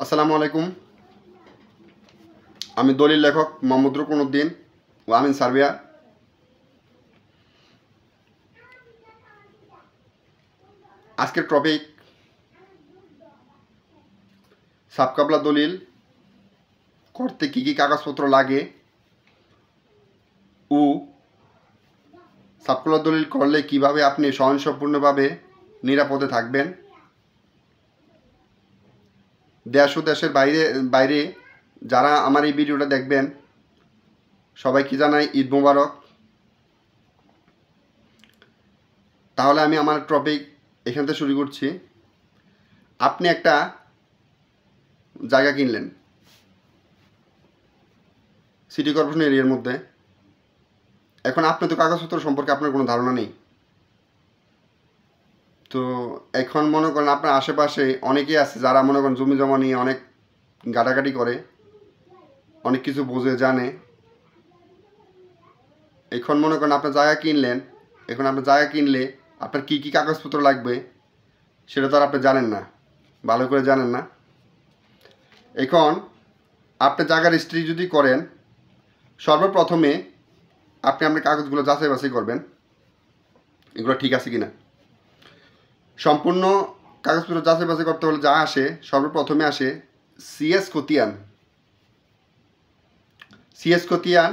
আসসালামু আলাইকুম। আমি দলিল লেখক মোহাম্মদ রুকনউদ্দিন ও আমিন সার্বিয়া। আজকের টপিক সাবকাবলা দলিল করতে কী কী কাগজপত্র লাগে ও সাবকাবলা দলিল করলে কিভাবে আপনি স্বয়ংসম্পূর্ণভাবে নিরাপদে থাকবেন। দেশ ও দেশের বাইরে যারা আমার এই ভিডিওটা দেখবেন সবাইকে জানাই ঈদ মোবারক। তাহলে আমি আমার টপিক এখান থেকে শুরু করছি। আপনি একটা জায়গা কিনলেন সিটি কর্পোরেশন এরিয়ার মধ্যে। এখন আপনি তো কাগজপত্র সম্পর্কে আপনার কোনো ধারণা নেই। তো এখন মনে করেন আপনার আশেপাশে অনেকেই আছে যারা মনে করেন জমি জমা নিয়ে অনেক গাটাগাটি করে, অনেক কিছু বোঝে জানে। এখন মনে করেন আপনার জায়গা কিনলেন, এখন আপনার জায়গা কিনলে আপনার কী কী কাগজপত্র লাগবে সেটা তো আর আপনি জানেন না, ভালো করে জানেন না। এখন আপনি জায়গা রেজিস্ট্রি যদি করেন, সর্বপ্রথমে আপনি আপনার কাগজগুলো যাচাই বাছাই করবেন এগুলো ঠিক আছে কি না। সম্পূর্ণ কাগজপত্র যাচাই বাছাই করতে হলে যা আসে, সর্বপ্রথমে আসে সিএস খতিয়ান। সিএস খতিয়ান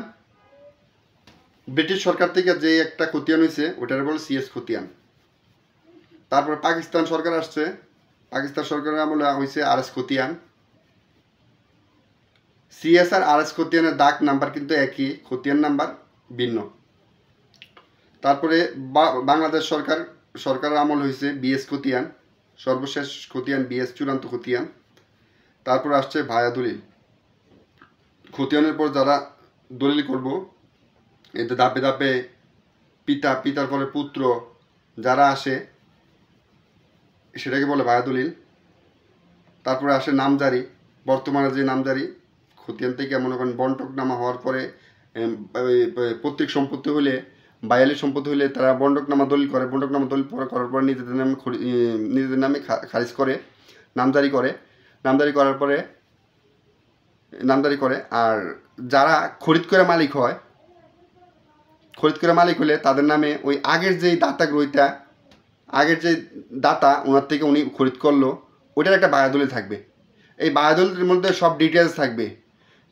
ব্রিটিশ সরকার থেকে যে একটা খতিয়ান হয়েছে ওটার বলে সিএস খতিয়ান। তারপর পাকিস্তান সরকার আসছে, পাকিস্তান সরকারের আমলে হয়েছে আরএস খতিয়ান। সিএস আর আরএস খতিয়ানের দাগ নাম্বার কিন্তু একই, খতিয়ান নাম্বার ভিন্ন। তারপরে বাংলাদেশ সরকারের আমল হয়েছে বিএস খতিয়ান, সর্বশেষ খতিয়ান বিএস চূড়ান্ত খতিয়ান। তারপর আসছে ভায়া দলিল। খতিয়ানের পর যারা দলিল করব, এতে ধাপে ধাপে পিতার পরে পুত্র যারা আসে সেটাকে বলে ভায়া দলিল। তারপরে আসে নামজারি। বর্তমানে যে নামজারি খতিয়ান থেকে মনে করেন বন্টকনামা হওয়ার পরে পৈতৃক সম্পত্তি হলে, বায়ালি সম্পত্তি হলে তারা বন্টকনামা দলিল করে। বন্টকনামা দলিল করার পর নিজেদের নামে খারিজ করে, নামজারি করে। নামজারি করার পরে আর যারা খরিদ করে মালিক হয়, খরিদ করে মালিক হলে তাদের নামে ওই আগের যেই দাতা গ্রহীতা, আগের যে দাতা ওনার থেকে উনি খরিদ করলো ওইটার একটা বায়া দলিল থাকবে। এই বায়া দলিলের মধ্যে সব ডিটেলস থাকবে,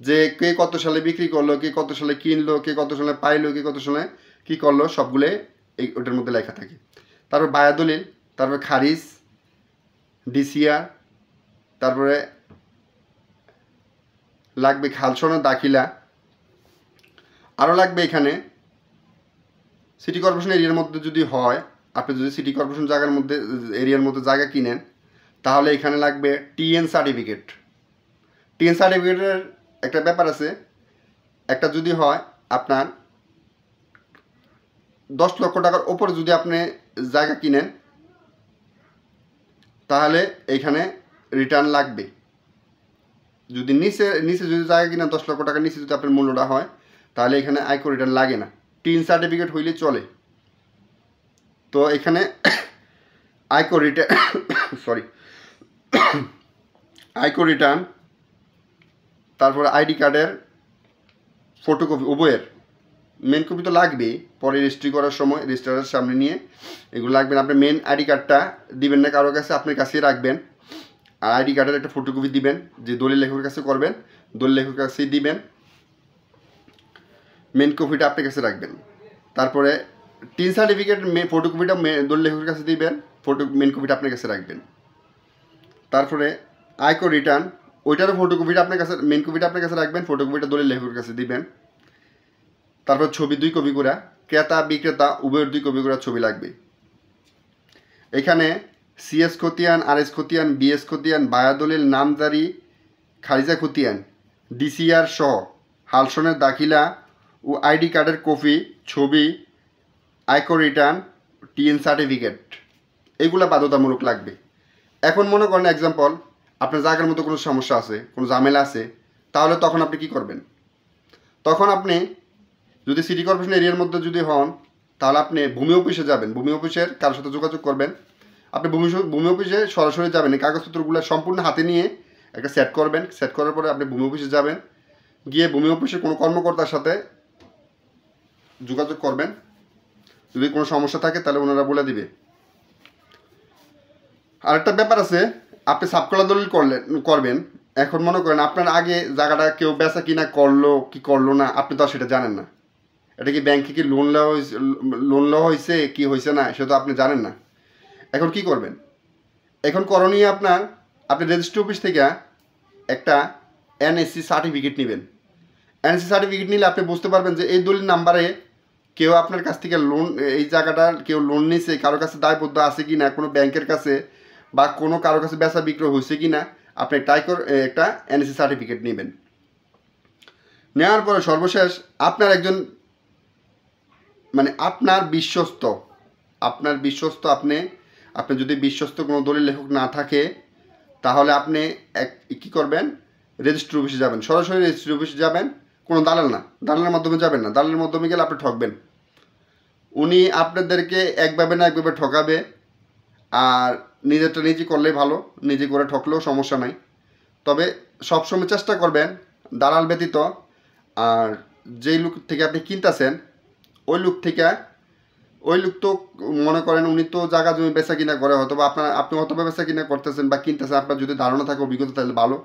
যে কে কত সালে বিক্রি করলো, কে কত সালে কিনলো, কে কত সালে পাইলো, কে কত সালে কী করলো, সবগুলো এই ওটার মধ্যে লেখা থাকে। তারপর বায়া দলিল, তারপরে খারিজ, ডিসিআর, তারপরে লাগবে খালসনের দাখিলা, আরও লাগবে এখানে সিটি কর্পোরেশন এরিয়ার মধ্যে যদি হয়, আপনি যদি সিটি কর্পোরেশন এরিয়ার মধ্যে জায়গা কিনেন তাহলে এখানে লাগবে টিএন সার্টিফিকেট। টিএন সার্টিফিকেটের একটা ব্যাপার আছে, একটা যদি হয় আপনার 10 লক্ষ টাকার ওপরে যদি আপনি জায়গা কিনেন তাহলে এখানে রিটার্ন লাগবে। যদি নিচে যদি জায়গা কিনেন 10 লক্ষ টাকার নিচে যদি আপনার মূল্যটা হয় তাহলে এখানে আয়কর রিটার্ন লাগে না, টিএন সার্টিফিকেট হইলে চলে। তো এখানে আয়কর রিটার্ন, তারপরে আইডি কার্ডের ফটোকপি, উভয়ের মেন কপি তো লাগবেই, পরে রেজিস্ট্রি করার সময় রেজিস্ট্রারের সামনে নিয়ে এগুলো লাগবেন। আপনি মেন আইডি কার্ডটা দিবেন না কারোর কাছে, আপনার কাছেই রাখবেন। আর আইডি কার্ডের একটা ফটোকপি দিবেন, যে দলিল লেখকের কাছে করবেন দলিল লেখকের কাছেই দিবেন, মেন কপিটা আপনার কাছে রাখবেন। তারপরে টিন সার্টিফিকেট ফটোকপিটা দলিল লেখকের কাছে দিবেন, মেন কপিটা আপনার কাছে রাখবেন। তারপরে আয়কর রিটার্ন, ওইটারও ফটোকপিটা আপনার কাছে, মেন কপিটা আপনার কাছে রাখবেন, ফটোকপিটা দলিল লেখকের কাছে দিবেন। তারপর ছবি 2 কপি করে, ক্রেতা বিক্রেতা উভয়ের 2 কপি করে ছবি লাগবে। এখানে সিএস খতিয়ান, আরএস খতিয়ান, বিএস খতিয়ান, বায়া দলিল, নামজারি, খারিজা খতিয়ান, ডিসিআর সহ হালসনের দাখিলা ও আইডি কার্ডের কপি, ছবি, আয়কর রিটার্ন, টিএন সার্টিফিকেট এগুলো বাধ্যতামূলক লাগবে। এখন মনে করেন এক্সাম্পল আপনার জায়গার মতো কোনো সমস্যা আছে, কোনো ঝামেলা আছে, তাহলে তখন আপনি কি করবেন? তখন আপনি যদি সিটি কর্পোরেশন এরিয়ার মধ্যে যদি হন তাহলে আপনি ভূমি অফিসে যাবেন, ভূমি অফিসের কারোর সাথে যোগাযোগ করবেন। আপনি ভূমি অফিসে সরাসরি যাবেন, এই কাগজপত্রগুলো সম্পূর্ণ হাতে নিয়ে একটা সেট করবেন। সেট করার পরে আপনি ভূমি অফিসে যাবেন, গিয়ে ভূমি অফিসে কোনো কর্মকর্তার সাথে যোগাযোগ করবেন। যদি কোনো সমস্যা থাকে তাহলে ওনারা বলে দিবে। আরেকটা ব্যাপার আছে, আপনি সাবকলা দলিল করবেন। এখন মনে করেন আপনার আগে জায়গাটা কেউ বেচা কিনা করলো কি করলো না, আপনি তো আর সেটা জানেন না। এটা কি ব্যাংকে কি লোন নেওয়া হয়েছে কি হয়েছে না সেটা তো আপনি জানেন না। এখন কি করবেন? এখন করণীয় আপনি রেজিস্ট্রি অফিস থেকে একটা এনএসসি সার্টিফিকেট নেবেন। এনএসসি সার্টিফিকেট নিলে আপনি বুঝতে পারবেন যে এই দলিল নাম্বারে কেউ আপনার কাছ থেকে এই জায়গাটা কেউ লোন নিছে, কারোর কাছে দায়বদ্ধ আছে কি না, কোনো ব্যাংকের কাছে বা কোনো কারোর কাছে বেচা বিক্রয় হয়েছে কি না, আপনি একটা এনএসসি সার্টিফিকেট নেবেন। নেওয়ার পরে সর্বশেষ আপনার একজন আপনার বিশ্বস্ত আপনি যদি বিশ্বস্ত কোনো দলিল লেখক না থাকে তাহলে আপনি কী করবেন, রেজিস্ট্রি অফিসে যাবেন। সরাসরি রেজিস্ট্রি অফিসে যাবেন, কোনো দালাল না, দালালের মাধ্যমে যাবেন না। দালালের মাধ্যমে গেলে আপনি ঠকবেন। উনি আপনাদেরকে একভাবে না একভাবে ঠকাবে। আর নিজেরটা নিজে করলেই ভালো, নিজে করে ঠকলেও সমস্যা নাই। তবে সবসময় চেষ্টা করবেন দালাল ব্যতীত আর যেই লোক থেকে আপনি কিনতেছেন ওই লোক তো মনে করেন উনি তো জায়গা জমি বেচা কিনা করে, হয়তো বা আপনি হয়তো বেচা কিনা করতেছেন বা কিনতেছেন, আপনার যদি ধারণা থাকে অভিজ্ঞতা তাহলে ভালো।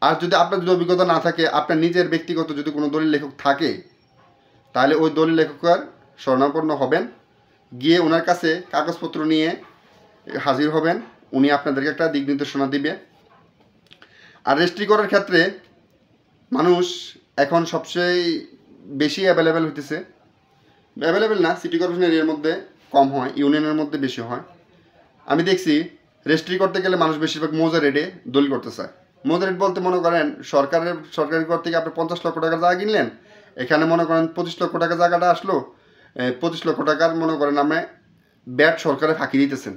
আর যদি আপনার যদি অভিজ্ঞতা না থাকে, আপনার নিজের ব্যক্তিগত যদি কোনো দলিল লেখক থাকে তাহলে ওই দলিল লেখকের শরণাপন্ন হবেন, গিয়ে ওনার কাছে কাগজপত্র নিয়ে হাজির হবেন। উনি আপনাদেরকে একটা দিক নির্দেশনা দিবে। আর রেজিস্ট্রি করার ক্ষেত্রে মানুষ এখন সবচেয়ে বেশি অ্যাভেলেবেল হইতেছে, অ্যাভেলেবেল না, সিটি কর্পোরেশন এরিয়ার মধ্যে কম হয়, ইউনিয়নের মধ্যে বেশি হয়। আমি দেখছি রেজিস্ট্রি করতে গেলে মানুষ বেশিরভাগ মৌজা রেটে দলিল করতে চায়। মৌজা রেট বলতে মনে করেন সরকারি কর থেকে আপনি 50 লক্ষ টাকার জায়গা কিনলেন, এখানে মনে করেন 25 লক্ষ টাকা জায়গাটা আসলো, 25 লক্ষ টাকার মনে করেন আপনি ব্যাট সরকারে ফাঁকি দিতেছেন।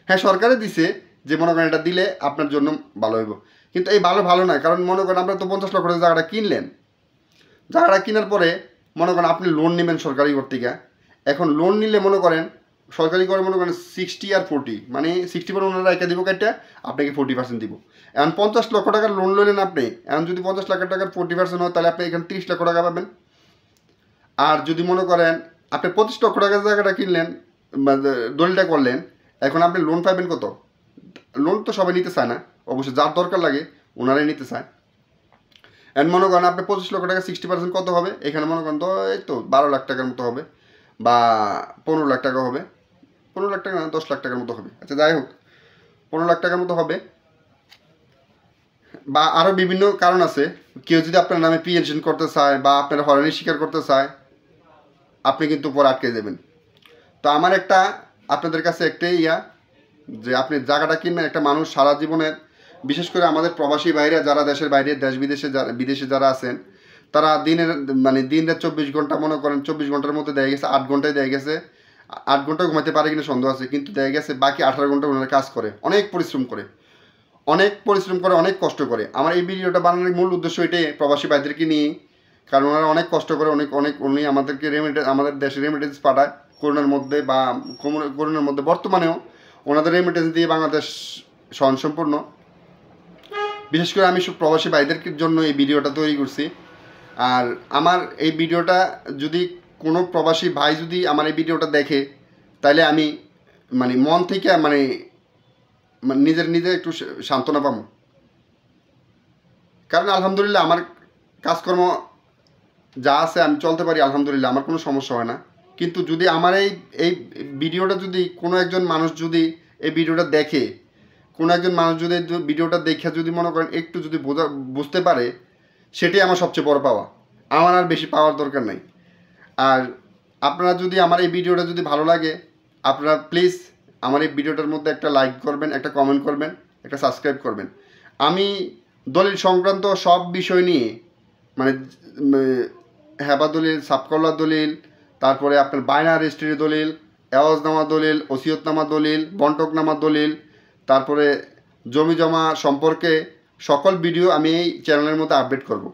হ্যাঁ, সরকারে দিছে যে মনে করেন এটা দিলে আপনার জন্য ভালো হইব, কিন্তু এই ভালো নয়। কারণ মনে করেন আপনার তো 50 লক্ষ টাকা জায়গাটা কিনলেন, জায়গাটা কেনার পরে মনে করেন আপনি লোন নেবেন সরকারি কর থেকে। এখন লোন নিলে মনে করেন সরকারি করে মনে করেন 60 আর 40, মানে 60% ওনারা একা দিব কাটটা, আপনাকে 40% দিব। এখন 50 লক্ষ টাকার লোন নিলেন আপনি, এখন যদি 50 লাখ টাকার 40% হয় তাহলে আপনি এখানে 30 লক্ষ টাকা পাবেন। আর যদি মনে করেন আপনি 25 লক্ষ টাকার জায়গাটা কিনলেন, দলিলটা করলেন, এখন আপনি লোন পাবেন কত? লোন তো সবাই নিতে চায় না, অবশ্যই যার দরকার লাগে ওনারাই নিতে চায়। এন্ড মনে করেন আপনি 25 লক্ষ টাকা 60% কত হবে? এখানে মনে করেন তো এই তো 12 লাখ টাকার মতো হবে, বা 15 লাখ টাকা হবে। 15 লাখ টাকা না, 10 লাখ টাকার মতো হবে। আচ্ছা যাই হোক, 15 লাখ টাকার মতো হবে। বা আরও বিভিন্ন কারণ আছে। কেউ যদি আপনার নামে পিএনশন করতে চায় বা আপনার হয়রানি স্বীকার করতে চায়, আপনি কিন্তু পরে আটকে যাবেন। তো আমার আপনাদের কাছে একটাই যে আপনি জায়গাটা কিনবেন, একটা মানুষ সারা জীবনের, বিশেষ করে আমাদের প্রবাসী বাইরে যারা দেশের বাইরে বিদেশে যারা আছেন, তারা দিন রাত 24 ঘন্টা মনে করেন 24 ঘন্টার মধ্যে দেখা গেছে 8 ঘন্টায় দেখা গেছে 8 ঘন্টা ঘুমাতে পারে কিনা সন্দেহ আছে, কিন্তু দেখা গেছে বাকি 18 ঘন্টা ওনারা কাজ করে, অনেক পরিশ্রম করে, অনেক কষ্ট করে। আমার এই ভিডিওটা বানানোর মূল উদ্দেশ্য এটাই, প্রবাসী ভাইদেরকে নিয়ে। কারণ ওনারা অনেক কষ্ট করে, উনি আমাদেরকে আমাদের দেশে রেমিটেন্স পাঠায় করোনার মধ্যে বর্তমানেও ওনাদের রেমিটেন্স দিয়ে বাংলাদেশ স্বয়ংসম্পূর্ণ। বিশেষ করে আমি প্রবাসী ভাইদের জন্য এই ভিডিওটা তৈরি করছি। আর আমার এই ভিডিওটা যদি কোনো প্রবাসী ভাই যদি আমার এই ভিডিওটা দেখে, তাহলে আমি মন থেকে নিজের একটু সান্ত্বনা পাবো। কারণ আলহামদুলিল্লাহ আমার কাজকর্ম যা আছে আমি চলতে পারি, আলহামদুলিল্লাহ আমার কোনো সমস্যা হয় না। কিন্তু যদি আমার এই ভিডিওটা যদি কোনো একজন মানুষ যদি এই ভিডিওটা দেখে, কোনো একজন মানুষ যদি ভিডিওটা দেখে যদি মনে করেন একটু যদি বুঝতে পারে, সেটাই আমার সবচেয়ে বড় পাওয়া। আমার আর বেশি পাওয়ার দরকার নাই। আর আপনারা যদি আমার এই ভিডিওটা যদি ভালো লাগে, আপনারা প্লিজ আমার এই ভিডিওটার মধ্যে একটা লাইক করবেন, একটা কমেন্ট করবেন, একটা সাবস্ক্রাইব করবেন। আমি দলিল সংক্রান্ত সব বিষয় নিয়ে হেবা দলিল, সাবকল্লা দলিল, তারপরে আপনার বায়না রেজিস্ট্রি দলিল, এওয়াজনামা দলিল, ওসিয়তনামা দলিল, বন্টকনামা দলিল, তারপরে জমি জমা সম্পর্কে সকল ভিডিও আমি এই চ্যানেলের মধ্যে আপডেট করব।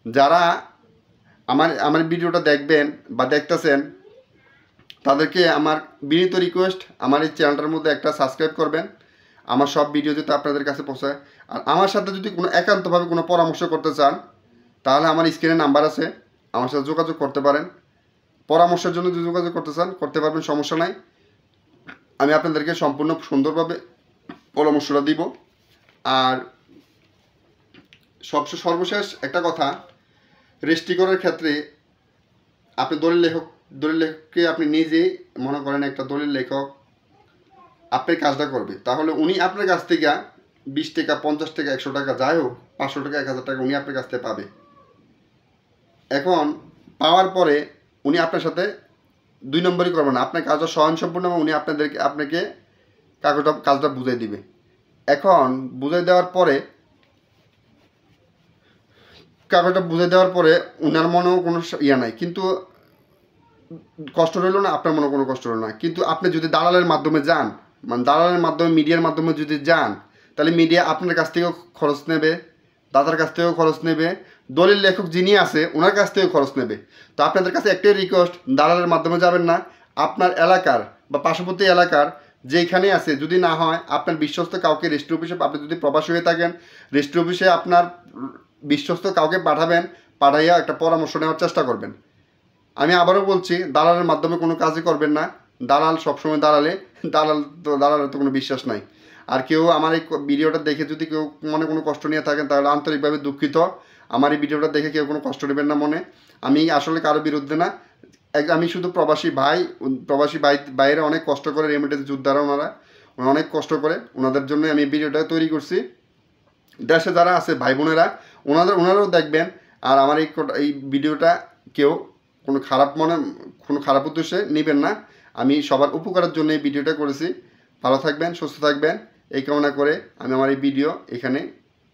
যারা আমার ভিডিওটা দেখবেন বা দেখতেছেন, তাদেরকে আমার বিনীত রিকোয়েস্ট, আমার এই চ্যানেলটার মধ্যে একটা সাবস্ক্রাইব করবেন। আমার সব ভিডিও যদি আপনাদের কাছে পৌঁছায়। আর আমার সাথে যদি কোনো একান্তভাবে কোনো পরামর্শ করতে চান তাহলে আমার স্ক্রিনে নাম্বার আছে, আমার সাথে যোগাযোগ করতে পারেন। পরামর্শের জন্য যদি যোগাযোগ করতে চান করতে পারবেন, সমস্যা নাই। আমি আপনাদেরকে সম্পূর্ণ সুন্দরভাবে পরামর্শটা দিব। আর সর্বশেষ একটা কথা, রেজিস্ট্রি করার ক্ষেত্রে আপনি দলিল লেখককে আপনি নিজেই মনে করেন একটা দলিল লেখক আপনার কাজটা করবে, তাহলে উনি আপনার কাছ থেকে 20 টাকা 50 টাকা 100 টাকা যাই হোক 500 টাকা 1000 টাকা উনি আপনার কাছ থেকে পাবে। এখন পাওয়ার পরে উনি আপনার সাথে 2 নম্বরই করবে না, আপনার কাজটা স্বয়ংসম্পূর্ণ উনি আপনাকে কাজটা বুঝিয়ে দিবে। এখন বুঝিয়ে দেওয়ার পরে কাগজটা বুঝে দেওয়ার পরে ওনার মনেও কোনো ইয়া নাই, কিন্তু কষ্ট রইল না, আপনার মনে কোনো কষ্ট রইল না। কিন্তু আপনি যদি দালালের মাধ্যমে যান, মানে দালালের মাধ্যমে মিডিয়ার মাধ্যমে যদি যান, তাহলে মিডিয়া আপনার কাছ থেকেও খরচ নেবে, দাদার কাছ থেকেও খরচ নেবে, দলিল লেখক যিনি আছে ওনার কাছ থেকেও খরচ নেবে। তো আপনাদের কাছে একটাই রিকোয়েস্ট, দালালের মাধ্যমে যাবেন না, আপনার এলাকার বা পার্শ্ববর্তী এলাকার যেখানে আছে যদি না হয় আপনার বিশ্বস্ত কাউকে রেজিস্ট্রি অফিসে, আপনি যদি প্রবাসী হয়ে থাকেন রেজিস্ট্রি অফিসে আপনার বিশ্বস্ত কাউকে পাঠাইয়া একটা পরামর্শ নেওয়ার চেষ্টা করবেন। আমি আবারও বলছি, দালালের মাধ্যমে কোনো কাজই করবেন না। দালাল সবসময় দালালের তো কোনো বিশ্বাস নাই। আর কেউ আমার এই ভিডিওটা দেখে যদি কেউ মনে কোনো কষ্ট নিয়ে থাকেন তাহলে আন্তরিকভাবে দুঃখিত। আমার এই ভিডিওটা দেখে কেউ কোনো কষ্ট নেবেন না মনে। আমি আসলে কারো বিরুদ্ধে না, আমি শুধু প্রবাসী ভাইয়েরা অনেক কষ্ট করে, রেমিটেন্স যোদ্ধারা ওনারা অনেক কষ্ট করে, ওনাদের জন্য আমি ভিডিওটা তৈরি করছি। দেশে যারা আছে ভাই বোনেরা ওনারাও দেখবেন। আর আমার এই ভিডিওটা কেউ কোনো খারাপ উদ্দেশ্যে নেবেন না। আমি সবার উপকারের জন্য এই ভিডিওটা করেছি। ভালো থাকবেন, সুস্থ থাকবেন এই কামনা করে আমি আমার এই ভিডিও এখানে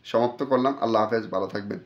সমাপ্ত করলাম। আল্লাহ হাফেজ, ভালো থাকবেন।